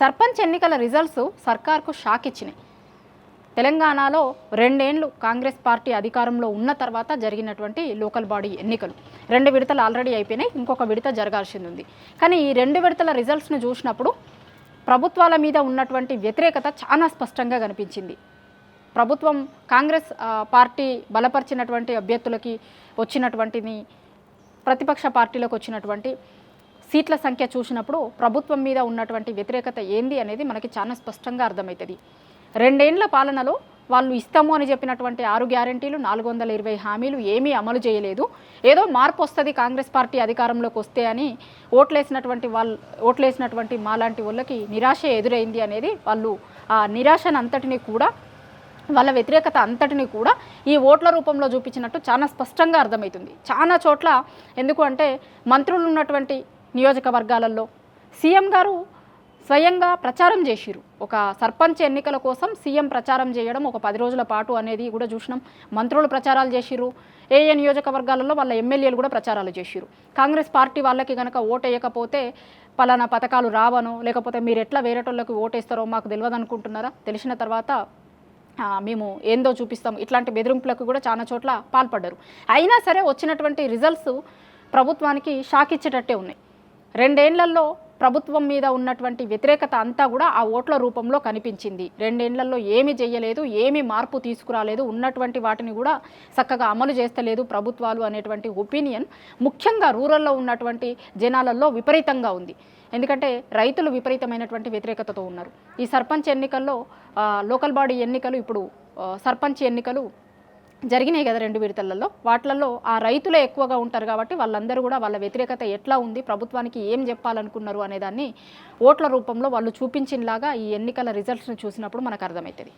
సర్పంచ్ ఎన్నికల results సర్కార్కు shock ఇచ్చినాయి. తెలంగాణలో 2 ఏళ్లు కాంగ్రెస్ పార్టీ అధికారంలో ఉన్న తర్వాత జరిగినటువంటి లోకల్ బాడీ ఎన్నికలు 2 విడతలు ఆల్రెడీ అయిపోయినాయి. ఇంకొక విడత జరగాల్సింది ఉంది. కానీ ఈ 2 విడతల రిజల్ట్స్ను చూసినప్పుడు ప్రభుత్వాల మీద ఉన్నటువంటి వ్యతిరేకత చాలా స్పష్టంగా కనిపించింది. ప్రభుత్వం కాంగ్రెస్ పార్టీ బలపరిచినటువంటి అభ్యర్థులకి వచ్చినటువంటిని, ప్రతిపక్ష పార్టీలకు వచ్చినటువంటి సీట్ల సంఖ్య చూసినప్పుడు ప్రభుత్వం మీద ఉన్నటువంటి వ్యతిరేకత ఏంది అనేది మనకి చాలా స్పష్టంగా అర్థమవుతుంది. 2 ఏళ్ల పాలనలో వాళ్ళు ఇస్తాము అని చెప్పినటువంటి 6 గ్యారెంటీలు, 420 హామీలు ఏమీ అమలు చేయలేదు. ఏదో మార్పు వస్తుంది కాంగ్రెస్ పార్టీ అధికారంలోకి వస్తే అని ఓట్లేసినటువంటి మాలాంటి వాళ్ళకి నిరాశ ఎదురైంది అనేది వాళ్ళు ఆ నిరాశను అంతటినీ కూడా, వాళ్ళ వ్యతిరేకత అంతటిని కూడా ఈ ఓట్ల రూపంలో చూపించినట్టు చాలా స్పష్టంగా అర్థమవుతుంది. చాలా చోట్ల ఎందుకు అంటే మంత్రులు ఉన్నటువంటి నియోజకవర్గాలలో సీఎం గారు స్వయంగా ప్రచారం చేసిరు. ఒక సర్పంచ్ ఎన్నికల కోసం సీఎం ప్రచారం చేయడం ఒక 10 రోజుల పాటు అనేది కూడా చూసినాం. మంత్రులు ప్రచారాలు చేసిరు. ఏ నియోజకవర్గాలలో వాళ్ళ ఎమ్మెల్యేలు కూడా ప్రచారాలు చేసిరు. కాంగ్రెస్ పార్టీ వాళ్ళకి కనుక ఓటేయకపోతే పలానా పథకాలు రావనో, లేకపోతే మీరు ఎట్లా వేరేటోళ్ళకి ఓటేస్తారో మాకు తెలియదు అనుకుంటున్నారా, తెలిసిన తర్వాత మేము ఏందో చూపిస్తాం, ఇట్లాంటి బెదిరింపులకు కూడా చాలా చోట్ల పాల్పడ్డారు. అయినా సరే వచ్చినటువంటి రిజల్ట్స్ ప్రభుత్వానికి షాక్ ఇచ్చేటట్టే ఉన్నాయి. 2 ఏళ్లలో ప్రభుత్వం మీద ఉన్నటువంటి వ్యతిరేకత అంతా కూడా ఆ ఓట్ల రూపంలో కనిపించింది. 2 ఏళ్లలో ఏమి చేయలేదు, ఏమి మార్పు తీసుకురాలేదు, ఉన్నటువంటి వాటిని కూడా చక్కగా అమలు చేస్తలేదు ప్రభుత్వాలు అనేటువంటి ఒపీనియన్ ముఖ్యంగా రూరల్లో ఉన్నటువంటి జనాలలో విపరీతంగా ఉంది. ఎందుకంటే రైతులు విపరీతమైనటువంటి వ్యతిరేకతతో ఉన్నారు. ఈ సర్పంచ్ ఎన్నికల్లో లోకల్ బాడీ ఎన్నికలు, ఇప్పుడు సర్పంచ్ ఎన్నికలు జరిగినాయి కదా 2 విడతలలో, వాటిలలో ఆ రైతులే ఎక్కువగా ఉంటారు కాబట్టి వాళ్ళందరూ కూడా వాళ్ళ వ్యతిరేకత ఎట్లా ఉంది, ప్రభుత్వానికి ఏం చెప్పాలనుకున్నారు అనేదాన్ని ఓట్ల రూపంలో వాళ్ళు చూపించినలాగా ఈ ఎన్నికల రిజల్ట్స్ని చూసినప్పుడు మనకు అర్థమవుతుంది.